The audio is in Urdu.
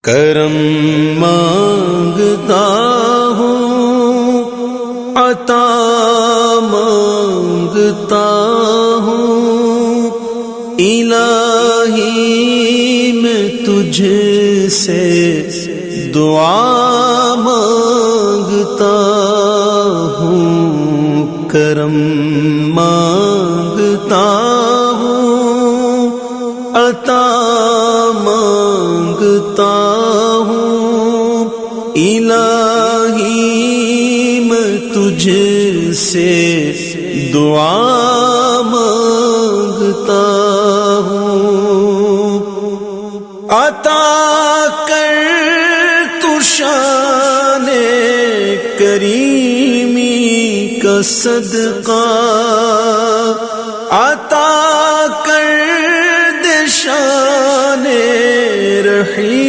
کرم مانگتا ہوں، عطا مانگتا ہوں، الہی میں تجھ سے دعا مانگتا ہوں، کرم مانگتا ہوں، عطا مانگتا ہوں، الہی میں تجھ سے دعا مانگتا ہوں، عطا کر تو شان کریمی کا صدقہ، عطا کر دے شان رحیم